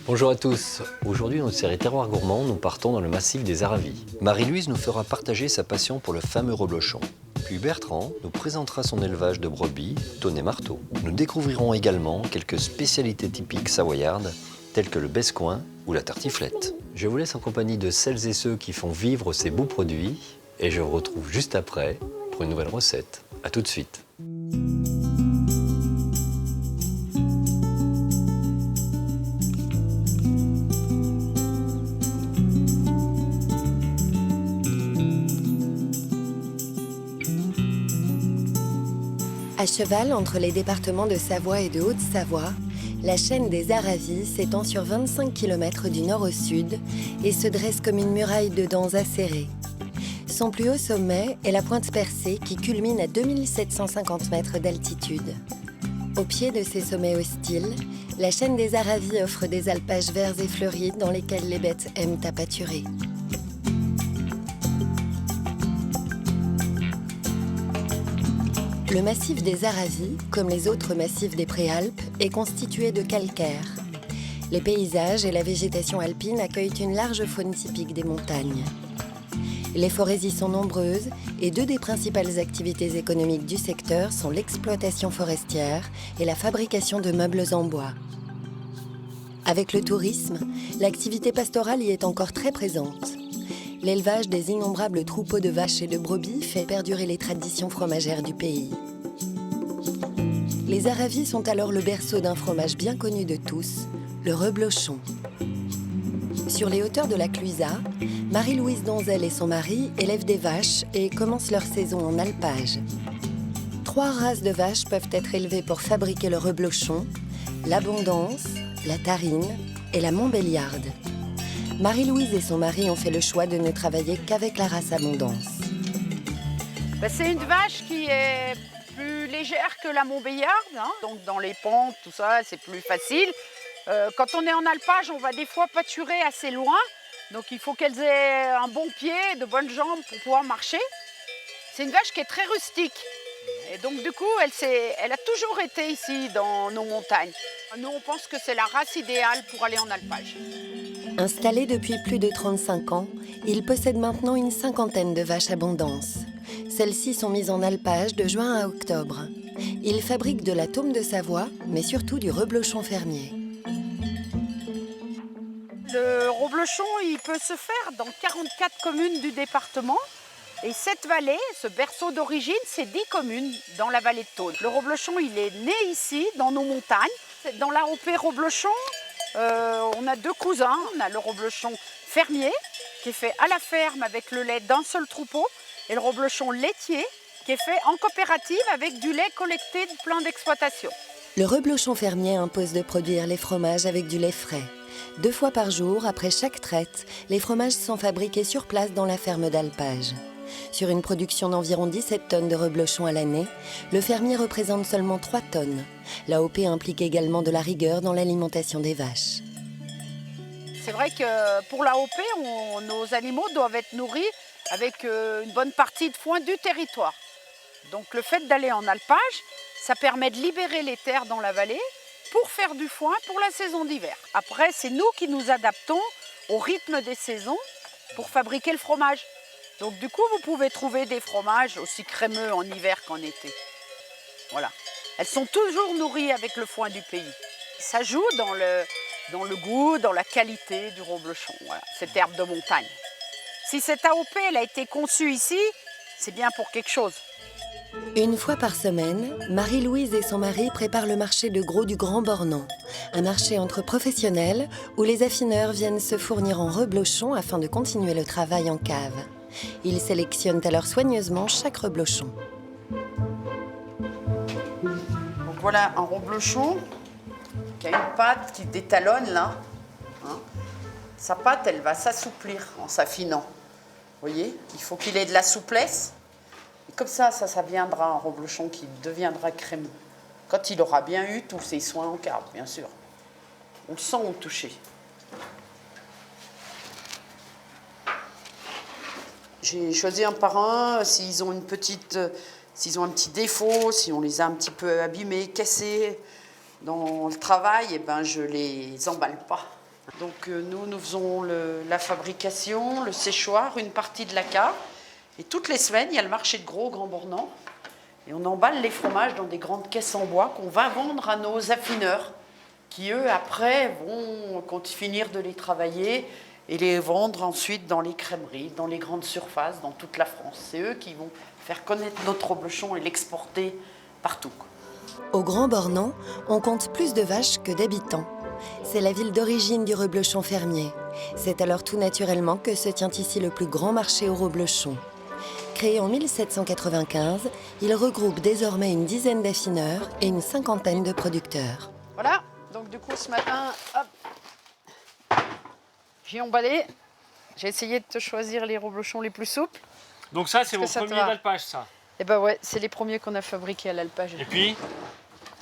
Bonjour à tous. Aujourd'hui, dans notre série Terroir gourmand, nous partons dans le massif des Aravis. Marie-Louise nous fera partager sa passion pour le fameux reblochon. Puis Bertrand nous présentera son élevage de brebis, tonnet marteau. Nous découvrirons également quelques spécialités typiques savoyardes, telles que le bescoing ou la tartiflette. Je vous laisse en compagnie de celles et ceux qui font vivre ces beaux produits, et je vous retrouve juste après pour une nouvelle recette. A tout de suite. À cheval entre les départements de Savoie et de Haute-Savoie, la chaîne des Aravis s'étend sur 25 km du nord au sud et se dresse comme une muraille de dents acérées. Son plus haut sommet est la pointe percée qui culmine à 2750 mètres d'altitude. Au pied de ces sommets hostiles, la chaîne des Aravis offre des alpages verts et fleuris dans lesquels les bêtes aiment à pâturer. Le massif des Aravis, comme les autres massifs des Préalpes, est constitué de calcaire. Les paysages et la végétation alpine accueillent une large faune typique des montagnes. Les forêts y sont nombreuses et deux des principales activités économiques du secteur sont l'exploitation forestière et la fabrication de meubles en bois. Avec le tourisme, l'activité pastorale y est encore très présente. L'élevage des innombrables troupeaux de vaches et de brebis fait perdurer les traditions fromagères du pays. Les Aravis sont alors le berceau d'un fromage bien connu de tous, le reblochon. Sur les hauteurs de la Cluisa, Marie-Louise Donzel et son mari élèvent des vaches et commencent leur saison en alpage. 3 races de vaches peuvent être élevées pour fabriquer le reblochon, l'Abondance, la Tarine et la Montbéliarde. Marie-Louise et son mari ont fait le choix de ne travailler qu'avec la race Abondance. C'est une vache qui est plus légère que la Montbéliarde, hein. Donc dans les pentes, tout ça, c'est plus facile. Quand on est en alpage, on va des fois pâturer assez loin. Donc il faut qu'elles aient un bon pied, de bonnes jambes pour pouvoir marcher. C'est une vache qui est très rustique. Et donc du coup, elle a toujours été ici dans nos montagnes. Nous, on pense que c'est la race idéale pour aller en alpage. Installé depuis plus de 35 ans, il possède maintenant une 50aine de vaches Abondance. Celles-ci sont mises en alpage de juin à octobre. Il fabrique de la taume de Savoie, mais surtout du reblochon fermier. Le reblochon, il peut se faire dans 44 communes du département. Et cette vallée, ce berceau d'origine, c'est 10 communes dans la vallée de Thônes. Le reblochon, il est né ici, dans nos montagnes. Dans l'AOP reblochon, on a 2 cousins. On a le reblochon fermier, qui est fait à la ferme avec le lait d'un seul troupeau, et le reblochon laitier, qui est fait en coopérative avec du lait collecté de plein d'exploitations. Le reblochon fermier impose de produire les fromages avec du lait frais. 2 fois par jour, après chaque traite, les fromages sont fabriqués sur place dans la ferme d'alpage. Sur une production d'environ 17 tonnes de reblochon à l'année, le fermier représente seulement 3 tonnes. L'AOP implique également de la rigueur dans l'alimentation des vaches. C'est vrai que pour l'AOP, nos animaux doivent être nourris avec une bonne partie de foin du territoire. Donc le fait d'aller en alpage, ça permet de libérer les terres dans la vallée pour faire du foin pour la saison d'hiver. Après, c'est nous qui nous adaptons au rythme des saisons pour fabriquer le fromage. Donc du coup, vous pouvez trouver des fromages aussi crémeux en hiver qu'en été. Voilà. Elles sont toujours nourries avec le foin du pays. Ça joue dans le goût, dans la qualité du reblochon, voilà, cette herbe de montagne. Si cette AOP elle a été conçue ici, c'est bien pour quelque chose. Une fois par semaine, Marie-Louise et son mari préparent le marché de gros du Grand Bornand, un marché entre professionnels où les affineurs viennent se fournir en reblochon afin de continuer le travail en cave. Ils sélectionnent alors soigneusement chaque reblochon. Donc voilà un reblochon qui a une pâte qui détalonne là. Hein. Sa pâte, elle va s'assouplir en s'affinant. Vous voyez, il faut qu'il ait de la souplesse. Et comme ça viendra un reblochon qui deviendra crémeux. Quand il aura bien eu tous ses soins en cave, bien sûr. On le sent au toucher. J'ai choisi un par un, s'ils ont un petit défaut, si on les a un petit peu abîmés, cassés dans le travail, eh ben je les emballe pas. Donc nous faisons la fabrication, le séchoir, une partie de la cave. Et toutes les semaines, il y a le marché de gros au Grand Bornand. Et on emballe les fromages dans des grandes caisses en bois qu'on va vendre à nos affineurs, qui eux, après, vont finir de les travailler et les vendre ensuite dans les crèmeries, dans les grandes surfaces, dans toute la France. C'est eux qui vont faire connaître notre reblochon et l'exporter partout. Au Grand Bornand, on compte plus de vaches que d'habitants. C'est la ville d'origine du reblochon fermier. C'est alors tout naturellement que se tient ici le plus grand marché au reblochon. Créé en 1795, il regroupe désormais une dizaine d'affineurs et une cinquantaine de producteurs. Voilà, donc du coup ce matin, hop, j'ai emballé. J'ai essayé de te choisir les reblochons les plus souples. Donc ça, c'est vos premiers d'alpage, ça? Eh ben ouais, c'est les premiers qu'on a fabriqués à l'alpage. Et puis?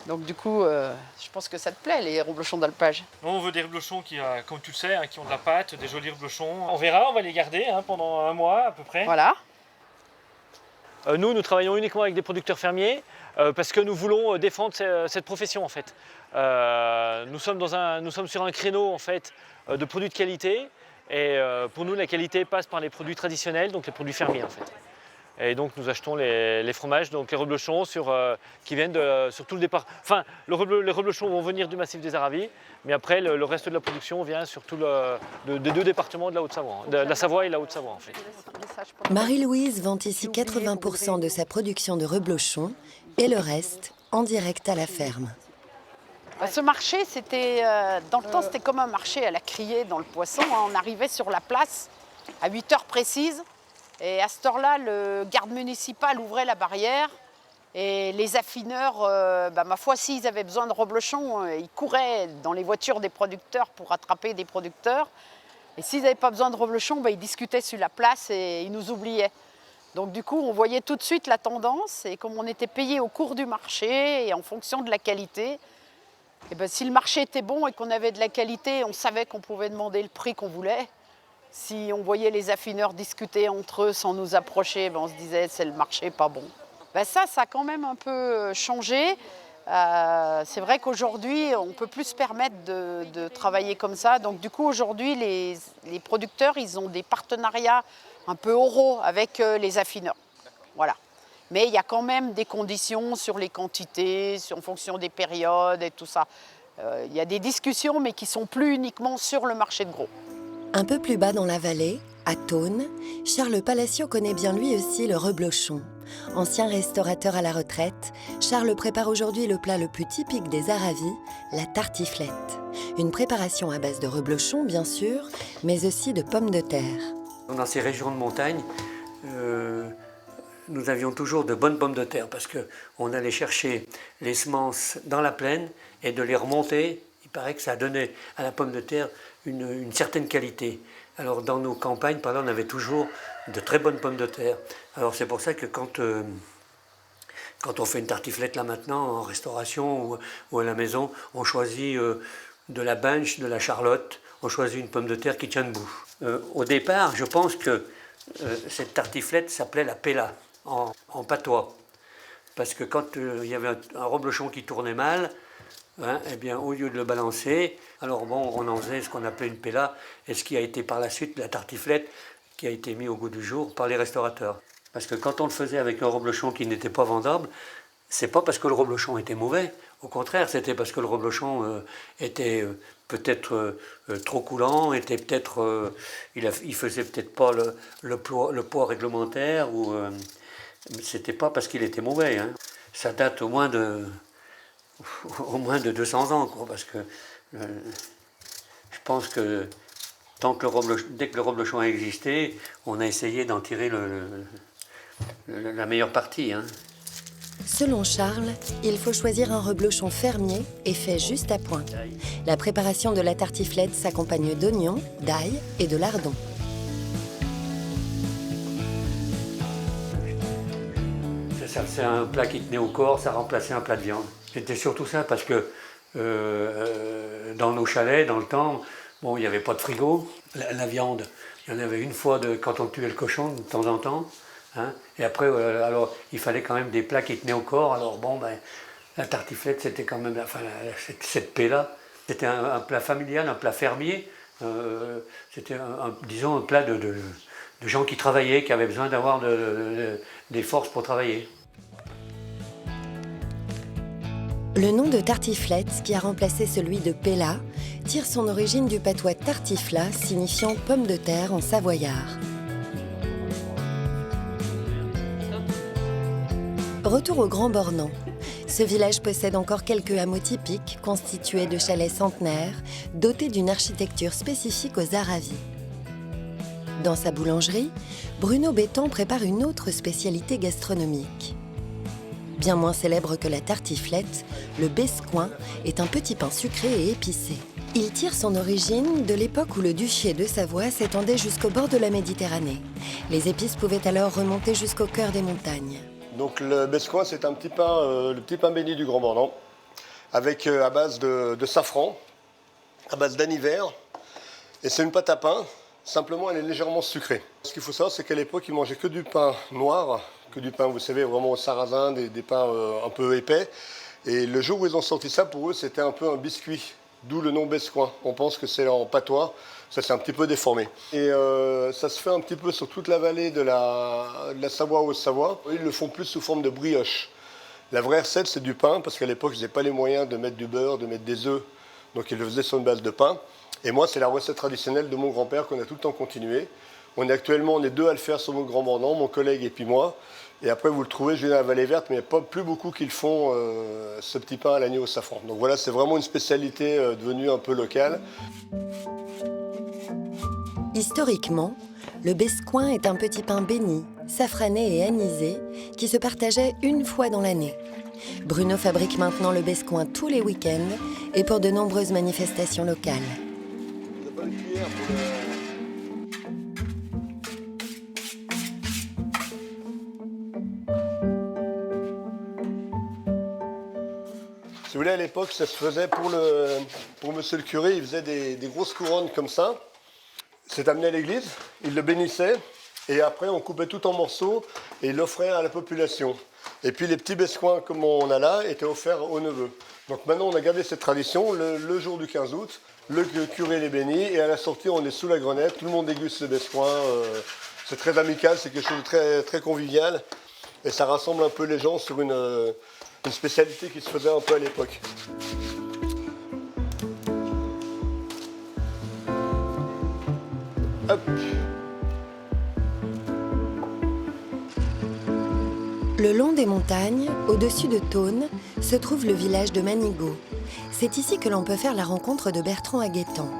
Donc du coup, je pense que ça te plaît, les reblochons d'alpage. On veut des reblochons qui, comme tu le sais, qui ont de la pâte, des jolis reblochons. On verra, on va les garder pendant un mois à peu près. Voilà. Nous travaillons uniquement avec des producteurs fermiers parce que nous voulons défendre cette profession en fait. Nous sommes sur un créneau en fait de produits de qualité et pour nous la qualité passe par les produits traditionnels, donc les produits fermiers en fait. Et donc nous achetons les fromages, donc les reblochons qui viennent sur tout le départ. Enfin, les reblochons vont venir du massif des Aravis, mais après le reste de la production vient sur des deux départements de la Haute-Savoie, de la Savoie et la Haute-Savoie en fait. Marie-Louise vend ici 80% de sa production de reblochons et le reste en direct à la ferme. Ce marché, c'était dans le temps, c'était comme un marché à la criée dans le Poisson. On arrivait sur la place à 8 heures précises. Et à cette heure-là, le garde municipal ouvrait la barrière et les affineurs, ma foi, s'ils avaient besoin de reblochons, ils couraient dans les voitures des producteurs pour attraper des producteurs. Et s'ils n'avaient pas besoin de reblochons, ils discutaient sur la place et ils nous oubliaient. Donc du coup, on voyait tout de suite la tendance et comme on était payé au cours du marché et en fonction de la qualité, et si le marché était bon et qu'on avait de la qualité, on savait qu'on pouvait demander le prix qu'on voulait. Si on voyait les affineurs discuter entre eux sans nous approcher, on se disait c'est le marché pas bon. Ça a quand même un peu changé. C'est vrai qu'aujourd'hui, on ne peut plus se permettre de travailler comme ça. Donc du coup, aujourd'hui, les producteurs, ils ont des partenariats un peu oraux avec les affineurs. Voilà. Mais il y a quand même des conditions sur les quantités, en fonction des périodes et tout ça. Il y a des discussions, mais qui ne sont plus uniquement sur le marché de gros. Un peu plus bas dans la vallée, à Thônes, Charles Palacio connaît bien lui aussi le reblochon. Ancien restaurateur à la retraite, Charles prépare aujourd'hui le plat le plus typique des Aravis, la tartiflette. Une préparation à base de reblochon, bien sûr, mais aussi de pommes de terre. Dans ces régions de montagne, nous avions toujours de bonnes pommes de terre parce qu'on allait chercher les semences dans la plaine et de les remonter. Il paraît que ça donnait à la pomme de terre une certaine qualité. Alors dans nos campagnes, par là, on avait toujours de très bonnes pommes de terre. Alors c'est pour ça que quand on fait une tartiflette là maintenant, en restauration ou à la maison, on choisit de la Binche, de la Charlotte, on choisit une pomme de terre qui tient debout. Au départ, je pense que cette tartiflette s'appelait la pella en patois. Parce que quand il y avait un reblochon qui tournait mal, eh bien, au lieu de le balancer, alors bon, on en faisait ce qu'on appelait une pella, et ce qui a été par la suite la tartiflette, qui a été mis au goût du jour par les restaurateurs. Parce que quand on le faisait avec un reblochon qui n'était pas vendable, c'est pas parce que le reblochon était mauvais, au contraire, c'était parce que le reblochon était peut-être trop coulant, était peut-être, il faisait peut-être pas le poids réglementaire, ou c'était pas parce qu'il était mauvais. Ça date au moins de 200 ans, quoi, parce que je pense que dès que le reblochon a existé, on a essayé d'en tirer la meilleure partie. Selon Charles, il faut choisir un reblochon fermier et fait juste à point. La préparation de la tartiflette s'accompagne d'oignons, d'ail et de lardons. C'est un plat qui tenait au corps, ça remplaçait un plat de viande. C'était surtout ça parce que dans nos chalets, dans le temps, bon, il n'y avait pas de frigo. La viande, il y en avait une fois quand on tuait le cochon de temps en temps. Et après, alors, il fallait quand même des plats qui tenaient au corps. Alors bon, la tartiflette, c'était quand même, enfin, cette paix-là, C'était un plat familial, un plat fermier. C'était, disons, un plat de gens qui travaillaient, qui avaient besoin d'avoir des forces pour travailler. Le nom de tartiflette, qui a remplacé celui de pella, tire son origine du patois tartifla, signifiant pomme de terre en savoyard. Retour au Grand Bornand. Ce village possède encore quelques hameaux typiques, constitués de chalets centenaires, dotés d'une architecture spécifique aux Aravis. Dans sa boulangerie, Bruno Bétan prépare une autre spécialité gastronomique. Bien moins célèbre que la tartiflette, le bescoing est un petit pain sucré et épicé. Il tire son origine de l'époque où le duché de Savoie s'étendait jusqu'au bord de la Méditerranée. Les épices pouvaient alors remonter jusqu'au cœur des montagnes. Donc le bescoing, c'est un petit pain, le petit pain béni du Grand Bornand, avec à base de safran, à base d'aniver. Et c'est une pâte à pain, simplement elle est légèrement sucrée. Ce qu'il faut savoir, c'est qu'à l'époque, ils mangeaient que du pain noir, que du pain, vous savez, vraiment au sarrasin, des pains un peu épais. Et le jour où ils ont sorti ça, pour eux, c'était un peu un biscuit, d'où le nom bescoing. On pense que c'est en patois, ça c'est un petit peu déformé. Et ça se fait un petit peu sur toute la vallée de la Savoie aux Savoie. Ils le font plus sous forme de brioche. La vraie recette, c'est du pain, parce qu'à l'époque, ils n'avaient pas les moyens de mettre du beurre, de mettre des œufs. Donc ils le faisaient sur une base de pain. Et moi, c'est la recette traditionnelle de mon grand-père qu'on a tout le temps continué. On est deux à le faire sur mon Grand Bornand, mon collègue et puis moi. Et après, vous le trouvez, je viens à la Vallée Verte, mais il n'y a pas plus beaucoup qui le font, ce petit pain à l'agneau au safran. Donc voilà, c'est vraiment une spécialité devenue un peu locale. Historiquement, le bescoing est un petit pain béni, safrané et anisé, qui se partageait une fois dans l'année. Bruno fabrique maintenant le bescoing tous les week-ends et pour de nombreuses manifestations locales. Si vous voulez, à l'époque, ça se faisait pour monsieur le curé, il faisait des grosses couronnes comme ça. C'est amené à l'église, il le bénissait, et après on coupait tout en morceaux et il l'offrait à la population. Et puis les petits bescoings comme on a là étaient offerts aux neveux. Donc maintenant on a gardé cette tradition, le jour du 15 août, le curé les bénit et à la sortie on est sous la grenette, tout le monde déguste ce bescoing. C'est très amical, c'est quelque chose de très, très convivial et ça rassemble un peu les gens sur une spécialité qui se faisait un peu à l'époque. Hop. Le long des montagnes, au-dessus de Thônes, se trouve le village de Manigot. C'est ici que l'on peut faire la rencontre de Bertrand Aguettant.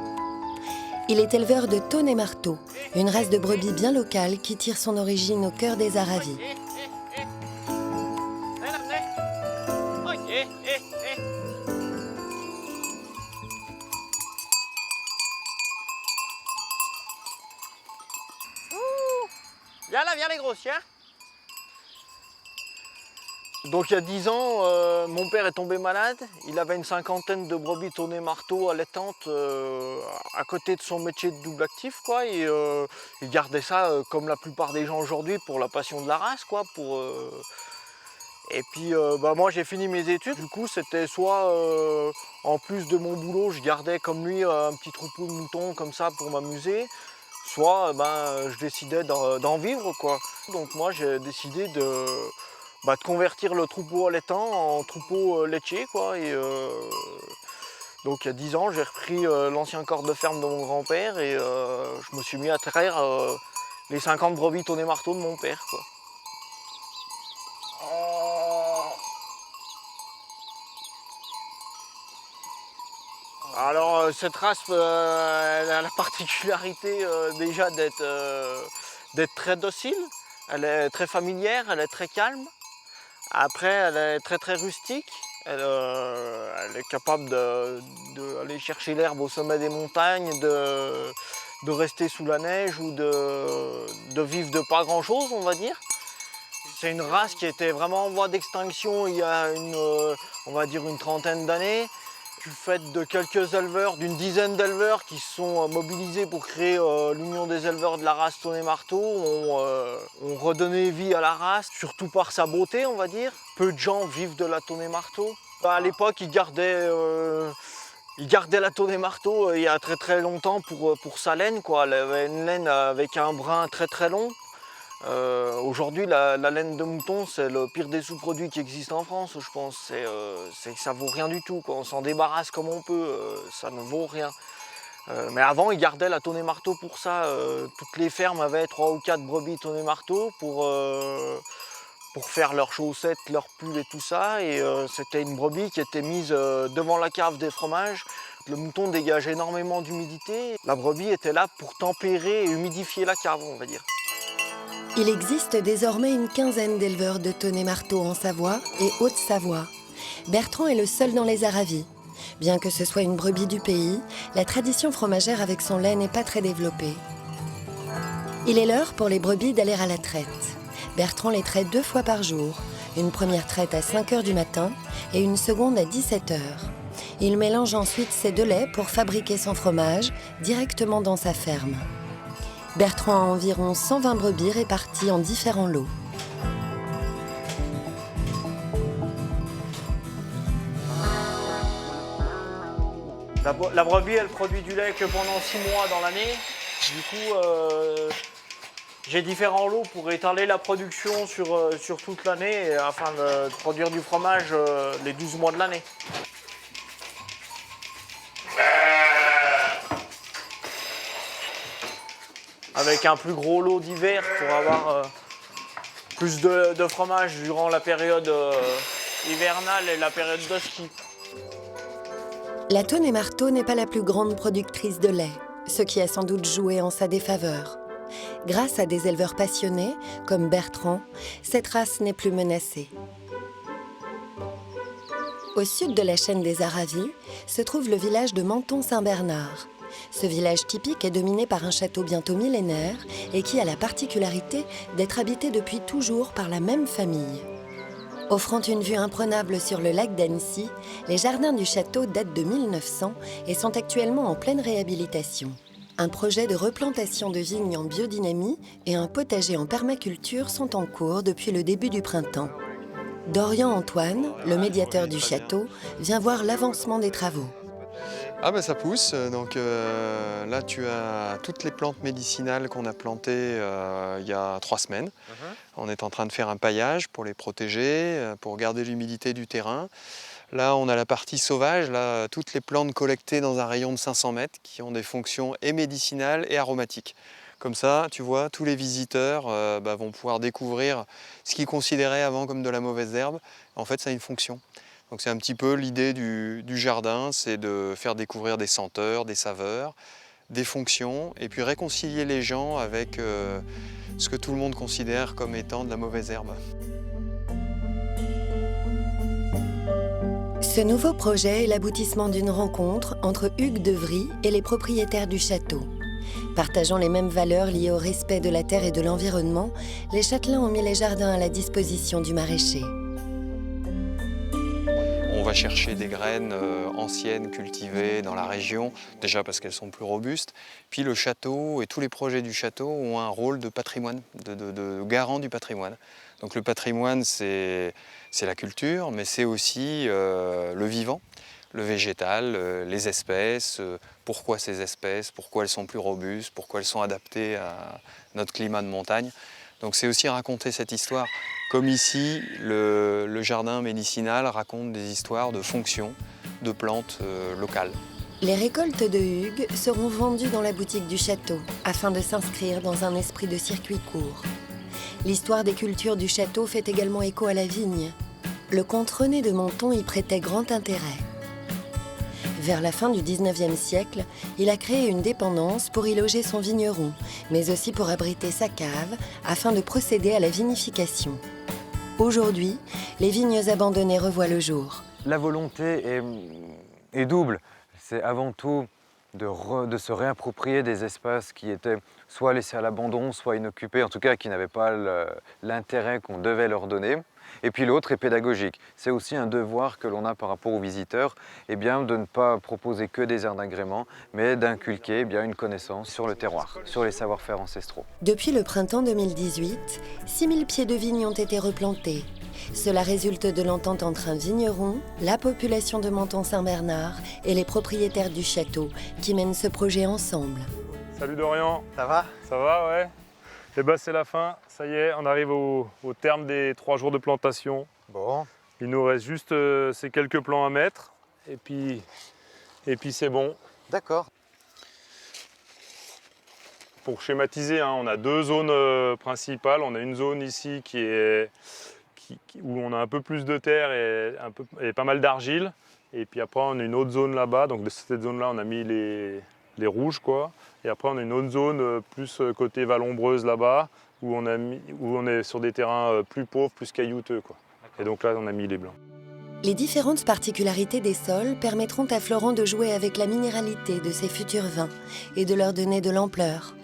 Il est éleveur de Thônes et Marteau, une race de brebis bien locale qui tire son origine au cœur des Aravis. Viens là, viens les grosses, viens. Donc il y a 10 ans, mon père est tombé malade. Il avait une cinquantaine de brebis Thônes et Marteau allaitantes à côté de son métier de double actif, quoi. Et il gardait ça comme la plupart des gens aujourd'hui pour la passion de la race, quoi. Et puis moi j'ai fini mes études. Du coup c'était soit en plus de mon boulot, je gardais comme lui un petit troupeau de moutons comme ça pour m'amuser. Soit je décidais d'en vivre, quoi. Donc moi j'ai décidé de convertir le troupeau allaitant en troupeau laitier, quoi. Et donc il y a 10 ans j'ai repris l'ancien corps de ferme de mon grand-père et je me suis mis à traire les 50 brebis Thônes et Marteau de mon père, quoi. Alors cette race elle a la particularité déjà d'être très docile, elle est très familière, elle est très calme. Après elle est très très rustique, elle est capable d'aller chercher l'herbe au sommet des montagnes, de rester sous la neige ou de vivre de pas grand chose, on va dire. C'est une race qui était vraiment en voie d'extinction il y a on va dire une trentaine d'années. Du fait de quelques éleveurs, d'une dizaine d'éleveurs qui se sont mobilisés pour créer l'Union des éleveurs de la race Thônes et Marteau, ont redonné vie à la race, surtout par sa beauté, on va dire. Peu de gens vivent de la Thônes et Marteau. À l'époque, ils gardaient Il gardait la Tonnet Marteau il y a très très longtemps pour sa laine, quoi. Elle avait une laine avec un brin très très long. Aujourd'hui, la laine de mouton, c'est le pire des sous-produits qui existent en France, je pense. C'est que ça vaut rien du tout, quoi. On s'en débarrasse comme on peut, ça ne vaut rien. Mais avant, ils gardaient la Tonnet Marteau pour ça. Toutes les fermes avaient 3 ou 4 brebis Tonnet Marteau pour faire leurs chaussettes, leurs pulls et tout ça. Et c'était une brebis qui était mise devant la cave des fromages. Le mouton dégage énormément d'humidité. La brebis était là pour tempérer et humidifier la cave, on va dire. Il existe désormais une quinzaine d'éleveurs de Tonnet Marteau en Savoie et Haute-Savoie. Bertrand est le seul dans les Aravis. Bien que ce soit une brebis du pays, la tradition fromagère avec son lait n'est pas très développée. Il est l'heure pour les brebis d'aller à la traite. Bertrand les traite 2 fois par jour, une première traite à 5 h du matin et une seconde à 17 h. Il mélange ensuite ces 2 laits pour fabriquer son fromage directement dans sa ferme. Bertrand a environ 120 brebis réparties en différents lots. La brebis, elle produit du lait que pendant 6 mois dans l'année. Du coup, j'ai différents lots pour étaler la production sur toute l'année afin de produire du fromage les 12 mois de l'année. Avec un plus gros lot d'hiver pour avoir plus de fromage durant la période hivernale et la période de ski. La Tonnet Marteau n'est pas la plus grande productrice de lait, ce qui a sans doute joué en sa défaveur. Grâce à des éleveurs passionnés, comme Bertrand, cette race n'est plus menacée. Au sud de la chaîne des Aravis se trouve le village de Menton-Saint-Bernard. Ce village typique est dominé par un château bientôt millénaire et qui a la particularité d'être habité depuis toujours par la même famille. Offrant une vue imprenable sur le lac d'Annecy, les jardins du château datent de 1900 et sont actuellement en pleine réhabilitation. Un projet de replantation de vignes en biodynamie et un potager en permaculture sont en cours depuis le début du printemps. Dorian Antoine, le médiateur du château, vient voir l'avancement des travaux. Ah ben ça pousse, donc là tu as toutes les plantes médicinales qu'on a plantées il y a 3 semaines. On est en train de faire un paillage pour les protéger, pour garder l'humidité du terrain. Là on a la partie sauvage, là, toutes les plantes collectées dans un rayon de 500 mètres qui ont des fonctions et médicinales et aromatiques. Comme ça, tu vois, tous les visiteurs vont pouvoir découvrir ce qu'ils considéraient avant comme de la mauvaise herbe. En fait ça a une fonction. Donc c'est un petit peu l'idée du jardin, c'est de faire découvrir des senteurs, des saveurs, des fonctions, et puis réconcilier les gens avec ce que tout le monde considère comme étant de la mauvaise herbe. Ce nouveau projet est l'aboutissement d'une rencontre entre Hugues Devry et les propriétaires du château. Partageant les mêmes valeurs liées au respect de la terre et de l'environnement, les châtelains ont mis les jardins à la disposition du maraîcher. On va chercher des graines anciennes, cultivées dans la région, déjà parce qu'elles sont plus robustes. Puis le château et tous les projets du château ont un rôle de patrimoine, de garant du patrimoine. Donc le patrimoine, c'est la culture, mais c'est aussi le vivant, le végétal, les espèces, pourquoi ces espèces, pourquoi elles sont plus robustes, pourquoi elles sont adaptées à notre climat de montagne. Donc c'est aussi raconter cette histoire. Comme ici, le jardin médicinal raconte des histoires de fonctions de plantes locales. Les récoltes de Hugues seront vendues dans la boutique du château, afin de s'inscrire dans un esprit de circuit court. L'histoire des cultures du château fait également écho à la vigne. Le comte René de Menton y prêtait grand intérêt. Vers la fin du XIXe siècle, il a créé une dépendance pour y loger son vigneron, mais aussi pour abriter sa cave, afin de procéder à la vinification. Aujourd'hui, les vignes abandonnées revoient le jour. La volonté est double. C'est avant tout de se réapproprier des espaces qui étaient soit laissés à l'abandon, soit inoccupés, en tout cas qui n'avaient pas l'intérêt qu'on devait leur donner. Et puis l'autre est pédagogique. C'est aussi un devoir que l'on a par rapport aux visiteurs, de ne pas proposer que des aires d'agrément, mais d'inculquer une connaissance sur le terroir, sur les savoir-faire ancestraux. Depuis le printemps 2018, 6000 pieds de vignes ont été replantés. Cela résulte de l'entente entre un vigneron, la population de Menton-Saint-Bernard et les propriétaires du château qui mènent ce projet ensemble. Salut Dorian. Ça va? Ça va, ouais. Et ben c'est la fin, ça y est, on arrive au terme des 3 jours de plantation. Bon. Il nous reste juste ces quelques plants à mettre et puis c'est bon. D'accord. Pour schématiser, hein, on a 2 zones principales. On a une zone ici où on a un peu plus de terre et pas mal d'argile. Et puis après, on a une autre zone là-bas. Donc de cette zone-là, on a mis les rouges, quoi. Et après, on a une autre zone plus côté Vallombreuse là-bas, où on est sur des terrains plus pauvres, plus caillouteux, quoi. Et donc là, on a mis les blancs. Les différentes particularités des sols permettront à Florent de jouer avec la minéralité de ses futurs vins et de leur donner de l'ampleur.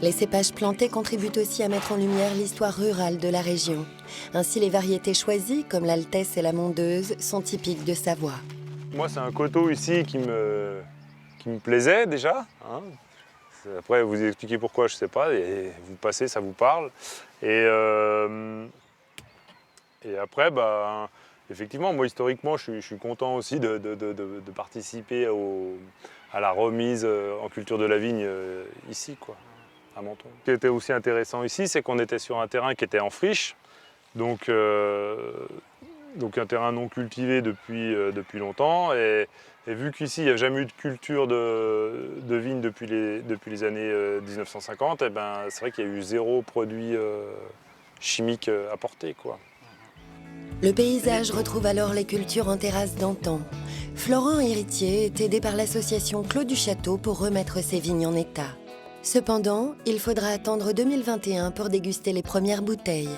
Les cépages plantés contribuent aussi à mettre en lumière l'histoire rurale de la région. Ainsi, les variétés choisies, comme l'Altesse et la Mondeuse, sont typiques de Savoie. Moi, c'est un coteau ici qui me plaisait déjà. Hein. Après, vous expliquez pourquoi, je ne sais pas. Et vous passez, ça vous parle. Et après, bah, effectivement, moi, historiquement, je suis content aussi de participer à la remise en culture de la vigne ici, quoi, à Menton. Ce qui était aussi intéressant ici, c'est qu'on était sur un terrain qui était en friche, donc un terrain non cultivé depuis longtemps. Et vu qu'ici, il n'y a jamais eu de culture de vigne depuis les années 1950, et ben, c'est vrai qu'il y a eu 0 produit chimique apporté, quoi. Le paysage retrouve alors les cultures en terrasse d'antan. Florent Héritier est aidé par l'association Clos du Château pour remettre ses vignes en état. Cependant, il faudra attendre 2021 pour déguster les premières bouteilles.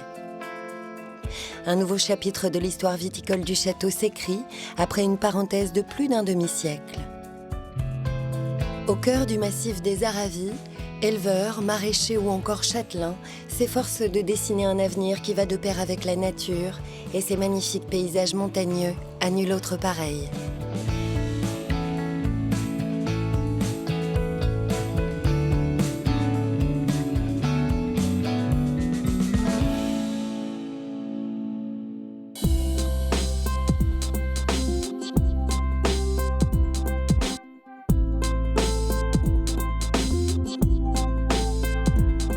Un nouveau chapitre de l'histoire viticole du château s'écrit après une parenthèse de plus d'un demi-siècle. Au cœur du massif des Aravis, éleveurs, maraîchers ou encore châtelains s'efforcent de dessiner un avenir qui va de pair avec la nature et ses magnifiques paysages montagneux à nul autre pareil.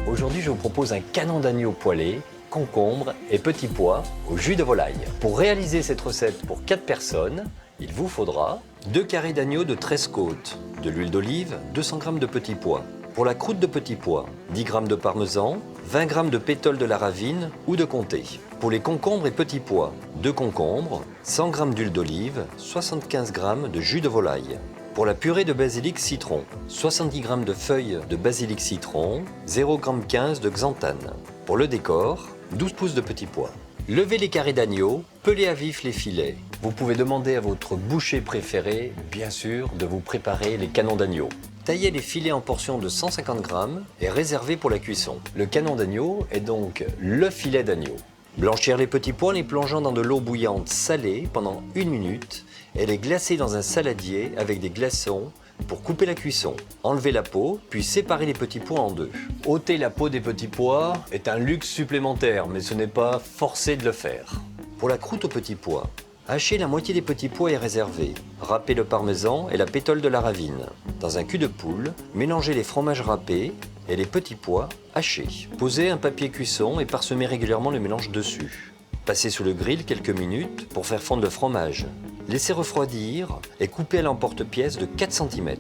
Aujourd'hui, je vous propose un canon d'agneau poêlé, concombre et petits pois au jus de volaille. Pour réaliser cette recette pour 4 personnes, il vous faudra 2 carrés d'agneau de 13 côtes, de l'huile d'olive, 200 g de petits pois. Pour la croûte de petits pois, 10 g de parmesan, 20 g de pétole de la ravine ou de comté. Pour les concombres et petits pois, 2 concombres, 100 g d'huile d'olive, 75 g de jus de volaille. Pour la purée de basilic citron, 70 g de feuilles de basilic citron, 0,15 g de xanthane. Pour le décor, 12 pouces de petits pois. Levez les carrés d'agneau, pelez à vif les filets. Vous pouvez demander à votre boucher préféré, bien sûr, de vous préparer les canons d'agneau. Taillez les filets en portions de 150 g et réservez pour la cuisson. Le canon d'agneau est donc le filet d'agneau. Blanchir les petits pois en les plongeant dans de l'eau bouillante salée pendant 1 minute et les glacer dans un saladier avec des glaçons pour couper la cuisson. Enlevez la peau, puis séparez les petits pois en 2. Ôter la peau des petits pois est un luxe supplémentaire, mais ce n'est pas forcé de le faire. Pour la croûte aux petits pois, hachez la moitié des petits pois et réservez. Râpez le parmesan et la pétole de la ravine. Dans un cul de poule, mélangez les fromages râpés et les petits pois hachés. Posez un papier cuisson et parsemez régulièrement le mélange dessus. Passez sous le grill quelques minutes pour faire fondre le fromage. Laissez refroidir et coupez à l'emporte-pièce de 4 cm.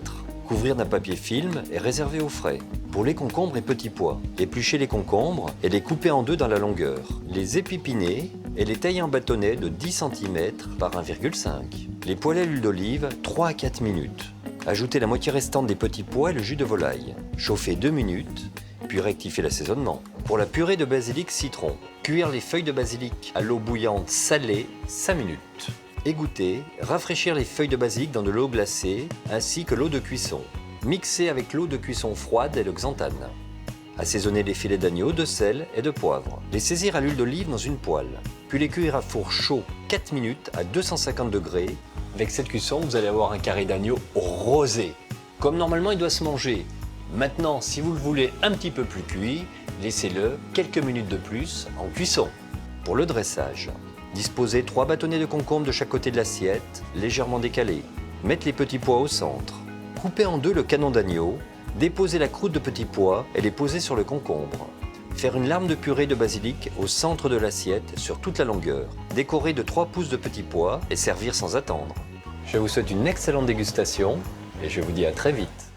Couvrir d'un papier film et réserver au frais. Pour les concombres et petits pois, épluchez les concombres et les coupez en 2 dans la longueur. Les épipiner et les tailler en bâtonnets de 10 cm par 1,5. Les poêler à l'huile d'olive 3 à 4 minutes. Ajoutez la moitié restante des petits pois et le jus de volaille. Chauffez 2 minutes, puis rectifiez l'assaisonnement. Pour la purée de basilic citron, cuire les feuilles de basilic à l'eau bouillante salée 5 minutes. Égoutter, rafraîchir les feuilles de basilic dans de l'eau glacée ainsi que l'eau de cuisson. Mixer avec l'eau de cuisson froide et le xanthane. Assaisonner les filets d'agneau de sel et de poivre. Les saisir à l'huile d'olive dans une poêle. Puis les cuire à four chaud 4 minutes à 250 degrés. Avec cette cuisson, vous allez avoir un carré d'agneau rosé. Comme normalement, il doit se manger. Maintenant, si vous le voulez un petit peu plus cuit, laissez-le quelques minutes de plus en cuisson. Pour le dressage, disposez 3 bâtonnets de concombre de chaque côté de l'assiette, légèrement décalés. Mettre les petits pois au centre. Coupez en 2 le canon d'agneau, déposez la croûte de petits pois et les poser sur le concombre. Faire une larme de purée de basilic au centre de l'assiette sur toute la longueur. Décorer de 3 pouces de petits pois et servir sans attendre. Je vous souhaite une excellente dégustation et je vous dis à très vite.